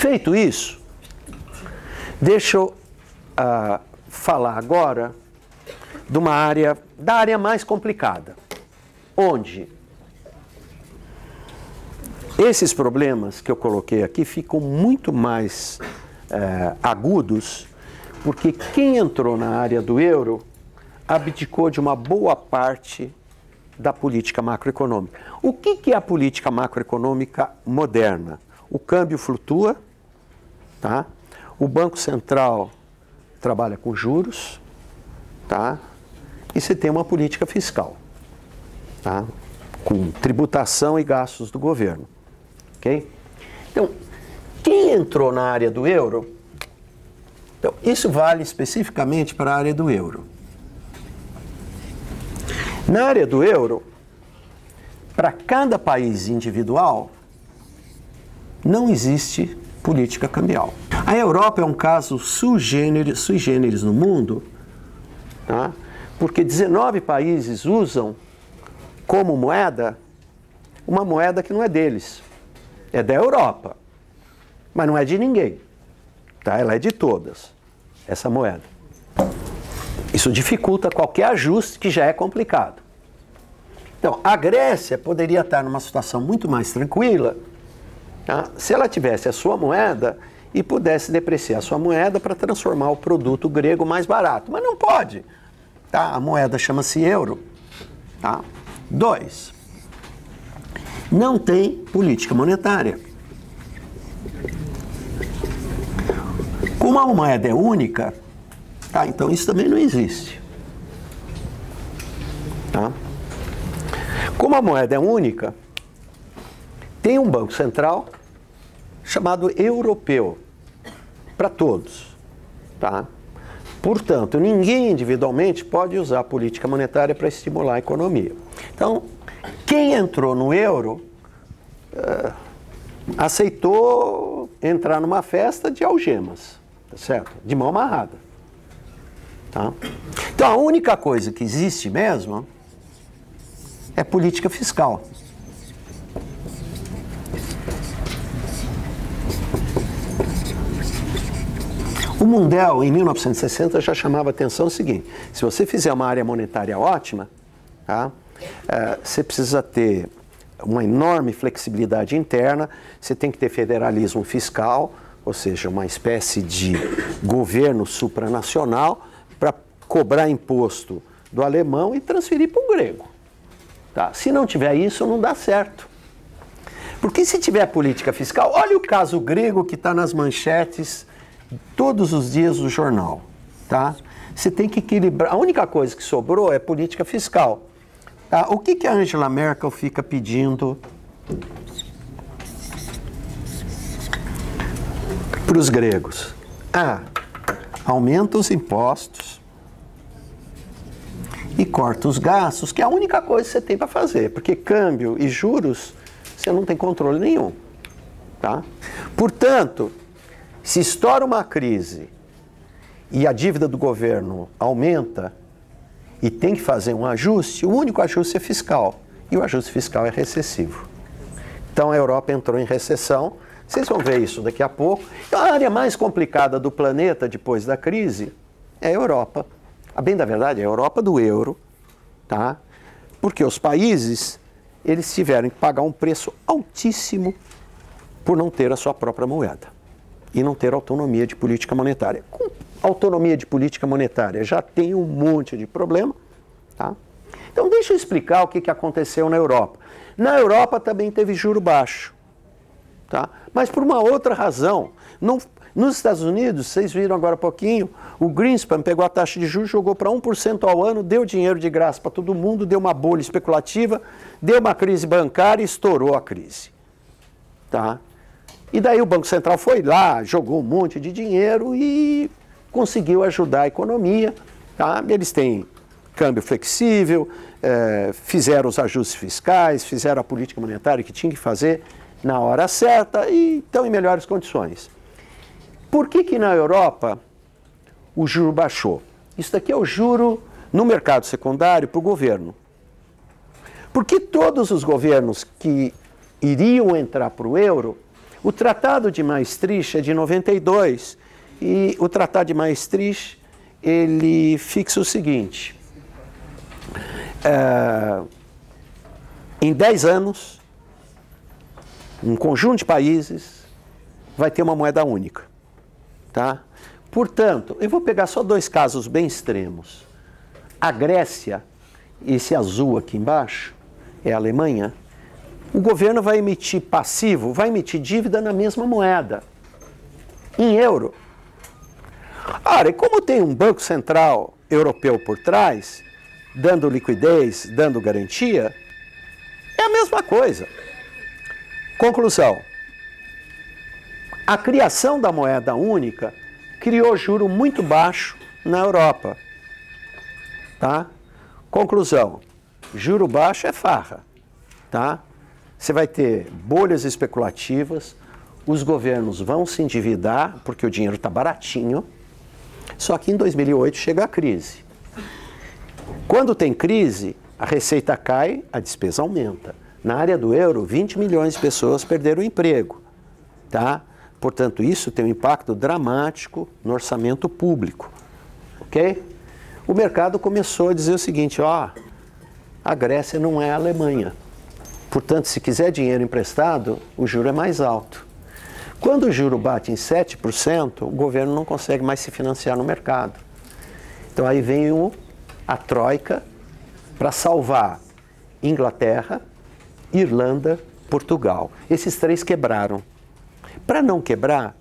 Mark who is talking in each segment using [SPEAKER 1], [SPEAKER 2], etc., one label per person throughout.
[SPEAKER 1] Feito isso, deixa eu falar agora de uma área, da área mais complicada, onde esses problemas que eu coloquei aqui ficam muito mais agudos, porque quem entrou na área do euro abdicou de uma boa parte da política macroeconômica. O que é a política macroeconômica moderna? O câmbio flutua, tá? O Banco Central trabalha com juros, tá? E você tem uma política fiscal, tá? Com tributação e gastos do governo. Okay? Então, quem entrou na área do euro, então, isso vale especificamente para a área do euro. Na área do euro, para cada país individual, não existe política cambial. A Europa é um caso sui generis no mundo, tá? Porque 19 países usam como moeda uma moeda que não é deles. É da Europa, mas não é de ninguém, tá? Ela é de todas, essa moeda. Isso dificulta qualquer ajuste que já é complicado. Então, a Grécia poderia estar numa situação muito mais tranquila, tá? Se ela tivesse a sua moeda e pudesse depreciar a sua moeda para transformar o produto grego mais barato, mas não pode, tá? A moeda chama-se euro, tá? 2. Não tem política monetária. Como a moeda é única, tá? Então isso também não existe. Tá? Como a moeda é única, tem um banco central chamado europeu, para todos. Tá? Portanto, ninguém individualmente pode usar a política monetária para estimular a economia. Então, quem entrou no euro aceitou entrar numa festa de algemas, tá certo? De mão amarrada. Tá? Então, a única coisa que existe mesmo é política fiscal. O Mundell, em 1960, já chamava a atenção o seguinte: se você fizer uma área monetária ótima, tá? Você precisa ter uma enorme flexibilidade interna, você tem que ter federalismo fiscal, ou seja, uma espécie de governo supranacional para cobrar imposto do alemão e transferir para o grego. Tá? Se não tiver isso, não dá certo. Porque se tiver política fiscal, olha o caso grego que está nas manchetes todos os dias do jornal. Tá? Você tem que equilibrar. A única coisa que sobrou é política fiscal. Tá? O que a Angela Merkel fica pedindo para os gregos? Aumenta os impostos e corta os gastos, que é a única coisa que você tem para fazer, porque câmbio e juros você não tem controle nenhum. Tá? Portanto, se estoura uma crise e a dívida do governo aumenta e tem que fazer um ajuste, o único ajuste é fiscal, e o ajuste fiscal é recessivo. Então a Europa entrou em recessão, vocês vão ver isso daqui a pouco. Então, a área mais complicada do planeta depois da crise é a Europa. A bem da verdade, é a Europa do euro, tá? Porque os países, eles tiveram que pagar um preço altíssimo por não ter a sua própria moeda e não ter autonomia de política monetária. Com autonomia de política monetária já tem um monte de problema, tá? Então deixa eu explicar o que aconteceu na Europa. Na Europa também teve juro baixo, tá? Mas por uma outra razão. Nos Estados Unidos, vocês viram agora há pouquinho, o Greenspan pegou a taxa de juros, jogou para 1% ao ano, deu dinheiro de graça para todo mundo, deu uma bolha especulativa, deu uma crise bancária e estourou a crise. Tá? E daí o Banco Central foi lá, jogou um monte de dinheiro e conseguiu ajudar a economia. Tá? Eles têm câmbio flexível, fizeram os ajustes fiscais, fizeram a política monetária que tinha que fazer na hora certa e estão em melhores condições. Por que na Europa o juro baixou? Isso daqui é o juro no mercado secundário para o governo. Porque todos os governos que iriam entrar para o euro, O Tratado de Maastricht é de 92 e o Tratado de Maastricht ele fixa o seguinte, em 10 anos, um conjunto de países vai ter uma moeda única, tá? Portanto, eu vou pegar só 2 casos bem extremos. A Grécia, esse azul aqui embaixo, é a Alemanha, o governo vai emitir passivo, vai emitir dívida na mesma moeda, em euro. Ora, e como tem um Banco Central Europeu por trás, dando liquidez, dando garantia, é a mesma coisa. Conclusão. A criação da moeda única criou juro muito baixo na Europa. Tá? Conclusão. Juro baixo é farra. Tá? Você vai ter bolhas especulativas, os governos vão se endividar, porque o dinheiro está baratinho, só que em 2008 chega a crise. Quando tem crise, a receita cai, a despesa aumenta. Na área do euro, 20 milhões de pessoas perderam o emprego. Tá? Portanto, isso tem um impacto dramático no orçamento público. Ok? O mercado começou a dizer o seguinte, ó, a Grécia não é a Alemanha. Portanto, se quiser dinheiro emprestado, o juro é mais alto. Quando o juro bate em 7%, o governo não consegue mais se financiar no mercado. Então aí vem a Troika para salvar Inglaterra, Irlanda, Portugal. Esses 3 quebraram. Para não quebrar,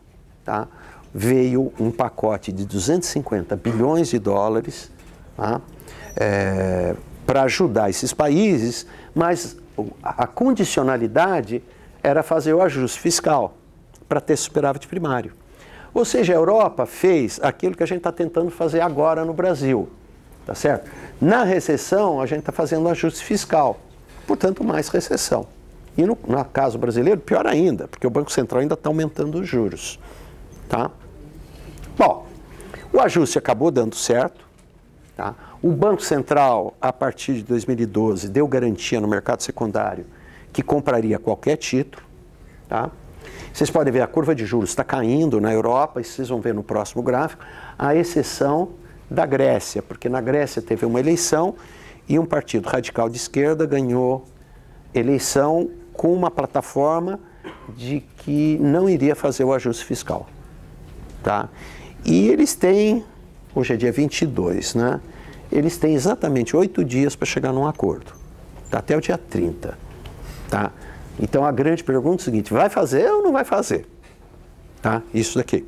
[SPEAKER 1] tá, veio um pacote de 250 bilhões de dólares, tá, para ajudar esses países, mas a condicionalidade era fazer o ajuste fiscal para ter superávit primário. Ou seja, a Europa fez aquilo que a gente está tentando fazer agora no Brasil, tá certo? Na recessão, a gente está fazendo ajuste fiscal, portanto, mais recessão. E no caso brasileiro, pior ainda, porque o Banco Central ainda está aumentando os juros, tá? Bom, o ajuste acabou dando certo, tá? O Banco Central, a partir de 2012, deu garantia no mercado secundário que compraria qualquer título. Tá? Vocês podem ver, a curva de juros está caindo na Europa, e vocês vão ver no próximo gráfico, à exceção da Grécia, porque na Grécia teve uma eleição e um partido radical de esquerda ganhou eleição com uma plataforma de que não iria fazer o ajuste fiscal. Tá? E eles têm, hoje é dia 22, né? Eles têm exatamente 8 dias para chegar num acordo, tá? Até o dia 30. Tá? Então a grande pergunta é o seguinte, vai fazer ou não vai fazer? Tá? Isso daqui.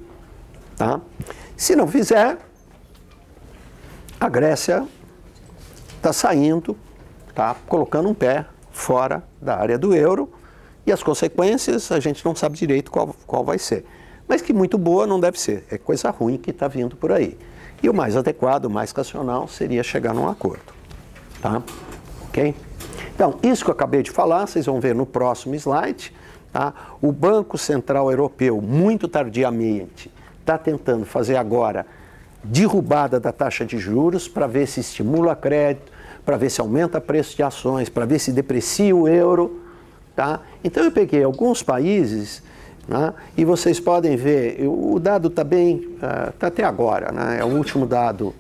[SPEAKER 1] Tá? Se não fizer, a Grécia está saindo, tá? Colocando um pé fora da área do euro, e as consequências a gente não sabe direito qual vai ser. Mas que muito boa não deve ser, é coisa ruim que está vindo por aí. E o mais adequado, o mais racional, seria chegar num acordo. Tá? Ok? Então, isso que eu acabei de falar, vocês vão ver no próximo slide. Tá? O Banco Central Europeu, muito tardiamente, está tentando fazer agora derrubada da taxa de juros para ver se estimula crédito, para ver se aumenta o preço de ações, para ver se deprecia o euro. Tá? Então, eu peguei alguns países... Né? E vocês podem ver, o dado está bem, está até agora, né? É o último dado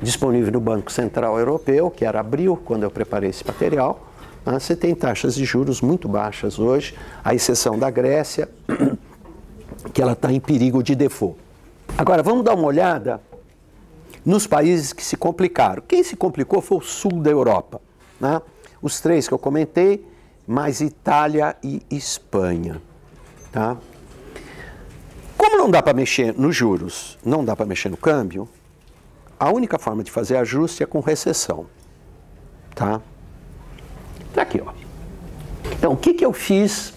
[SPEAKER 1] disponível no Banco Central Europeu, que era abril, quando eu preparei esse material. Né? Você tem taxas de juros muito baixas hoje, à exceção da Grécia, que ela está em perigo de default. Agora, vamos dar uma olhada nos países que se complicaram. Quem se complicou foi o sul da Europa. Né? Os 3 que eu comentei, mais Itália e Espanha. Tá? Como não dá para mexer nos juros, não dá para mexer no câmbio, a única forma de fazer ajuste é com recessão. Tá? Tá aqui, ó. Então, o que eu fiz?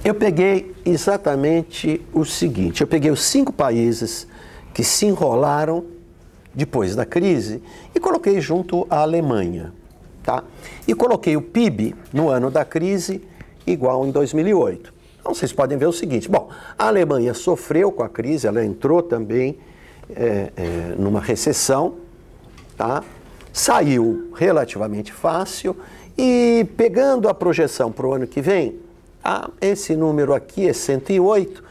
[SPEAKER 1] Eu peguei exatamente o seguinte, eu peguei os 5 países que se enrolaram depois da crise e coloquei junto à Alemanha. Tá? E coloquei o PIB no ano da crise igual em 2008. Então, vocês podem ver o seguinte, bom, a Alemanha sofreu com a crise, ela entrou também numa recessão, tá? Saiu relativamente fácil e pegando a projeção para o ano que vem, esse número aqui é 108,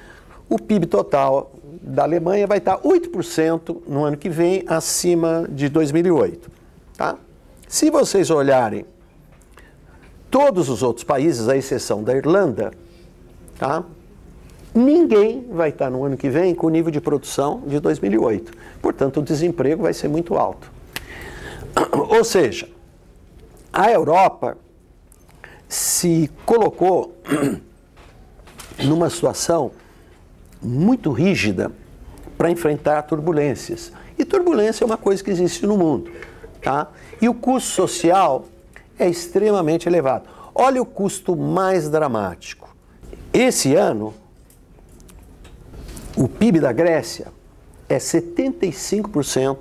[SPEAKER 1] o PIB total da Alemanha vai estar 8% no ano que vem acima de 2008. Tá? Se vocês olharem todos os outros países, à exceção da Irlanda, tá? Ninguém vai estar no ano que vem com o nível de produção de 2008. Portanto, o desemprego vai ser muito alto. Ou seja, a Europa se colocou numa situação muito rígida para enfrentar turbulências. E turbulência é uma coisa que existe no mundo. Tá? E o custo social é extremamente elevado. Olha o custo mais dramático. Esse ano, o PIB da Grécia é 75%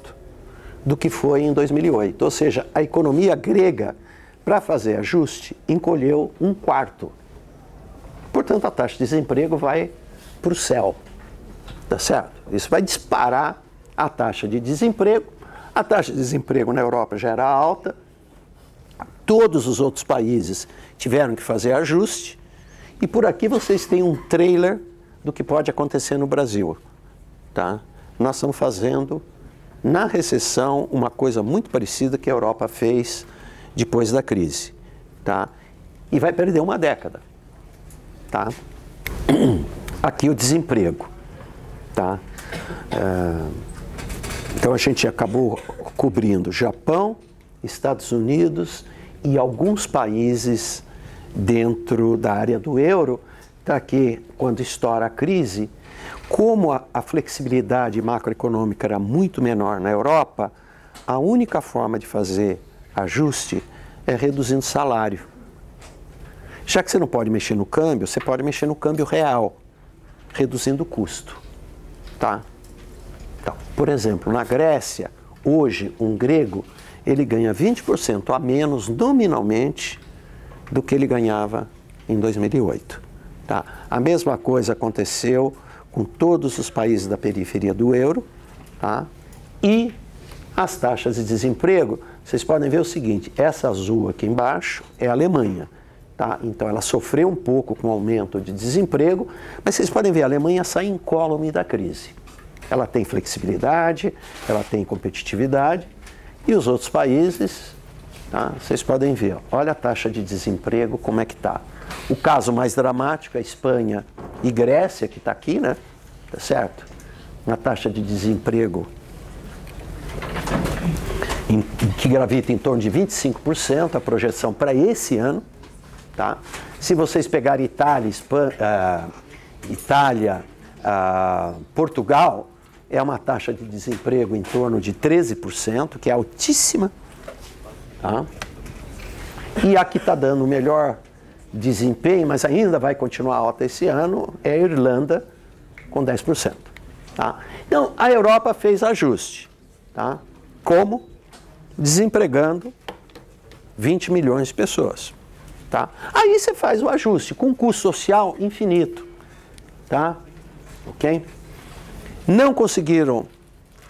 [SPEAKER 1] do que foi em 2008. Ou seja, a economia grega, para fazer ajuste, encolheu 1/4. Portanto, a taxa de desemprego vai para o céu. Tá certo? Isso vai disparar a taxa de desemprego. A taxa de desemprego na Europa já era alta. Todos os outros países tiveram que fazer ajuste. E por aqui vocês têm um trailer do que pode acontecer no Brasil. Tá? Nós estamos fazendo, na recessão, uma coisa muito parecida que a Europa fez depois da crise. Tá? E vai perder uma década. Tá? Aqui o desemprego. Tá? Então a gente acabou cobrindo Japão, Estados Unidos e alguns países dentro da área do euro, tá, que quando estoura a crise, como a flexibilidade macroeconômica era muito menor na Europa, a única forma de fazer ajuste é reduzindo salário. Já que você não pode mexer no câmbio, você pode mexer no câmbio real, reduzindo o custo. Tá? Então, por exemplo, na Grécia, hoje, um grego, ele ganha 20% a menos nominalmente do que ele ganhava em 2008. Tá? A mesma coisa aconteceu com todos os países da periferia do euro. Tá? E as taxas de desemprego, vocês podem ver o seguinte, essa azul aqui embaixo é a Alemanha. Tá? Então ela sofreu um pouco com o aumento de desemprego, mas vocês podem ver, a Alemanha sai incólume da crise. Ela tem flexibilidade, ela tem competitividade, e os outros países, tá? Vocês podem ver, olha a taxa de desemprego, como é que está. O caso mais dramático é Espanha e Grécia, que está aqui, né? Tá certo? Uma taxa de desemprego que gravita em torno de 25%, a projeção para esse ano. Tá? Se vocês pegarem Itália, Portugal, é uma taxa de desemprego em torno de 13%, que é altíssima. Tá? E a que está dando o melhor desempenho, mas ainda vai continuar alta esse ano, é a Irlanda, com 10%. Tá? Então, a Europa fez ajuste. Tá? Como? Desempregando 20 milhões de pessoas. Tá? Aí você faz o ajuste com um custo social infinito. Tá? Ok? Não conseguiram,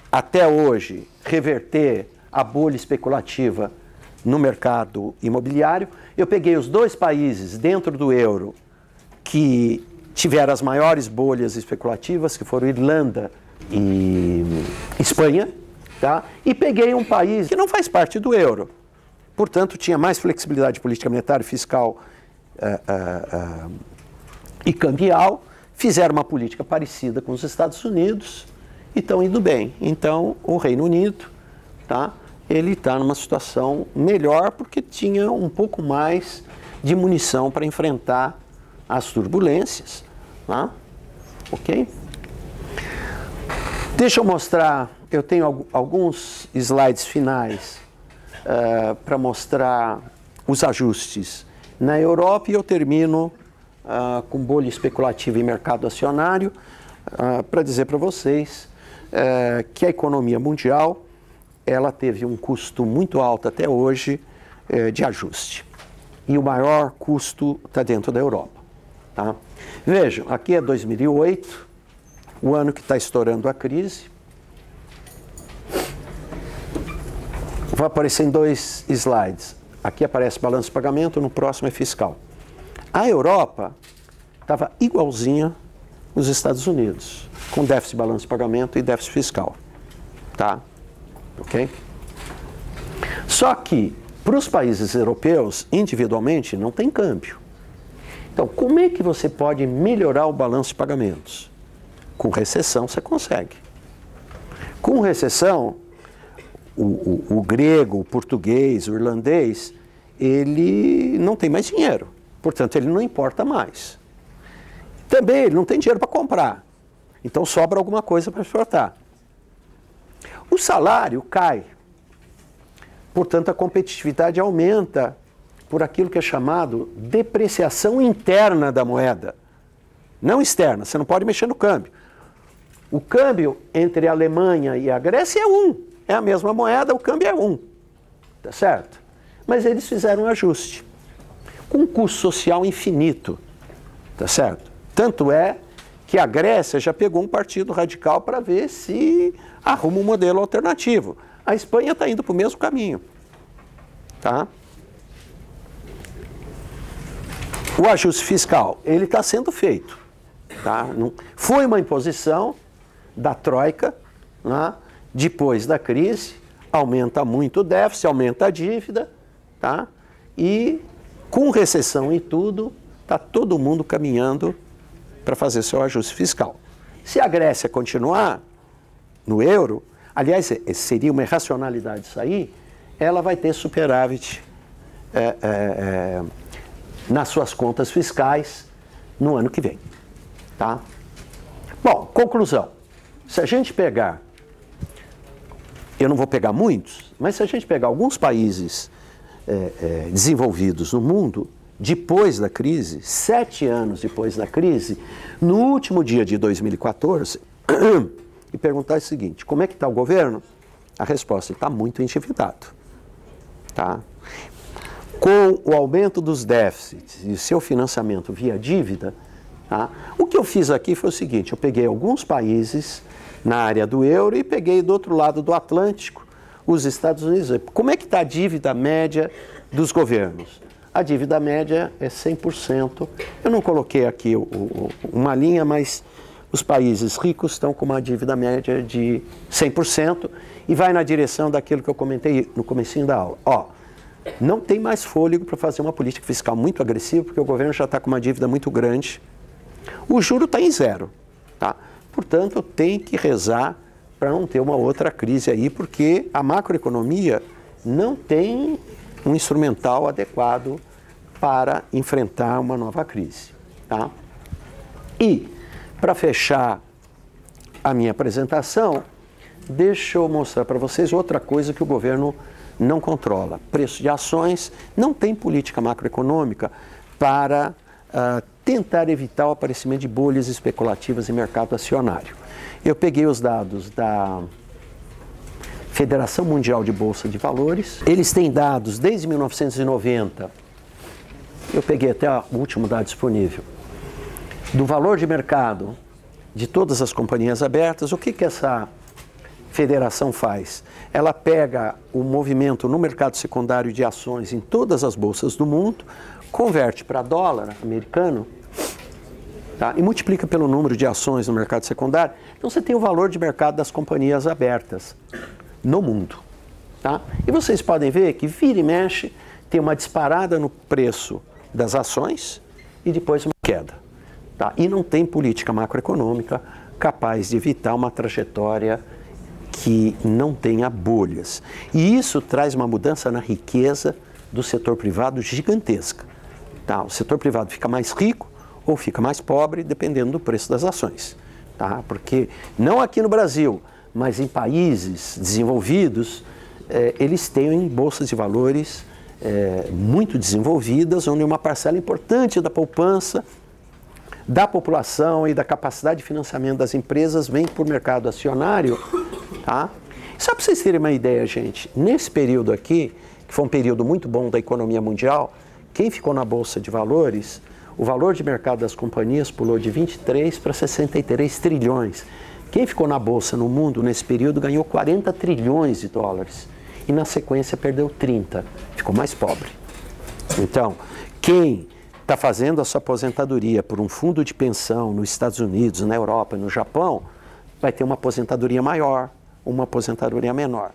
[SPEAKER 1] até hoje, reverter a bolha especulativa no mercado imobiliário. Eu peguei os dois países dentro do euro que tiveram as maiores bolhas especulativas, que foram Irlanda e Espanha. Tá? E peguei um país que não faz parte do euro. Portanto, tinha mais flexibilidade política monetária, fiscal e cambial, fizeram uma política parecida com os Estados Unidos e estão indo bem. Então, o Reino Unido, tá, ele está numa situação melhor porque tinha um pouco mais de munição para enfrentar as turbulências. Tá? Ok? Deixa eu mostrar, eu tenho alguns slides finais para mostrar os ajustes na Europa e eu termino com bolha especulativa e mercado acionário para dizer para vocês que a economia mundial ela teve um custo muito alto até hoje de ajuste. E o maior custo está dentro da Europa. Tá? Vejam, aqui é 2008, o ano que está estourando a crise. Vai aparecer em dois slides. Aqui aparece balanço de pagamento, no próximo é fiscal. A Europa estava igualzinha os Estados Unidos, com déficit de balanço de pagamento e déficit fiscal. Tá? Ok? Só que, para os países europeus, individualmente, não tem câmbio. Então, como é que você pode melhorar o balanço de pagamentos? Com recessão você consegue. Com recessão, o grego, o português, o irlandês, ele não tem mais dinheiro. Portanto, ele não importa mais. Também ele não tem dinheiro para comprar. Então sobra alguma coisa para exportar. O salário cai. Portanto, a competitividade aumenta por aquilo que é chamado depreciação interna da moeda. Não externa, você não pode mexer no câmbio. O câmbio entre a Alemanha e a Grécia é 1. É a mesma moeda, o câmbio é 1. Tá certo? Mas eles fizeram um ajuste. Com um custo social infinito. Tá certo? Tanto é que a Grécia já pegou um partido radical para ver se arruma um modelo alternativo. A Espanha está indo para o mesmo caminho. Tá? O ajuste fiscal, ele está sendo feito. Tá? Foi uma imposição da Troika, né? Depois da crise, aumenta muito o déficit, aumenta a dívida, tá? E com recessão e tudo, está todo mundo caminhando para fazer seu ajuste fiscal. Se a Grécia continuar no euro, aliás, seria uma irracionalidade isso aí, ela vai ter superávit nas suas contas fiscais no ano que vem. Tá? Bom, conclusão. Se a gente pegar, eu não vou pegar muitos, mas se a gente pegar alguns países desenvolvidos no mundo, depois da crise, 7 anos depois da crise, no último dia de 2014, e perguntar o seguinte, como é que está o governo? A resposta está muito endividado. Tá? Com o aumento dos déficits e seu financiamento via dívida, tá? O que eu fiz aqui foi o seguinte, eu peguei alguns países na área do euro e peguei do outro lado do Atlântico, os Estados Unidos. Como é que está a dívida média dos governos? A dívida média é 100%. Eu não coloquei aqui uma linha, mas os países ricos estão com uma dívida média de 100% e vai na direção daquilo que eu comentei no comecinho da aula. Ó, não tem mais fôlego para fazer uma política fiscal muito agressiva, porque o governo já está com uma dívida muito grande. O juro está em 0. Tá? Portanto, tem que rezar para não ter uma outra crise aí, porque a macroeconomia não tem um instrumental adequado para enfrentar uma nova crise. Tá? E, para fechar a minha apresentação, deixa eu mostrar para vocês outra coisa que o governo não controla. Preço de ações, não tem política macroeconômica para tentar evitar o aparecimento de bolhas especulativas em mercado acionário. Eu peguei os dados da Federação Mundial de Bolsa de Valores. Eles têm dados desde 1990. Eu peguei até o último dado disponível. Do valor de mercado de todas as companhias abertas, o que essa federação faz? Ela pega o movimento no mercado secundário de ações em todas as bolsas do mundo, converte para dólar americano, tá? E multiplica pelo número de ações no mercado secundário. Então você tem o valor de mercado das companhias abertas no mundo. Tá? E vocês podem ver que vira e mexe, tem uma disparada no preço das ações e depois uma queda. Tá? E não tem política macroeconômica capaz de evitar uma trajetória que não tenha bolhas. E isso traz uma mudança na riqueza do setor privado gigantesca. Tá? O setor privado fica mais rico ou fica mais pobre, dependendo do preço das ações. Tá? Porque não aqui no Brasil, mas em países desenvolvidos, eles têm bolsas de valores muito desenvolvidas, onde uma parcela importante da poupança, da população e da capacidade de financiamento das empresas vem por mercado acionário. Tá? Só para vocês terem uma ideia, gente, nesse período aqui, que foi um período muito bom da economia mundial, quem ficou na Bolsa de Valores, o valor de mercado das companhias pulou de 23 para 63 trilhões. Quem ficou na Bolsa no mundo nesse período ganhou 40 trilhões de dólares e na sequência perdeu 30, ficou mais pobre. Então, quem está fazendo a sua aposentadoria por um fundo de pensão nos Estados Unidos, na Europa e no Japão, vai ter uma aposentadoria maior, uma aposentadoria menor.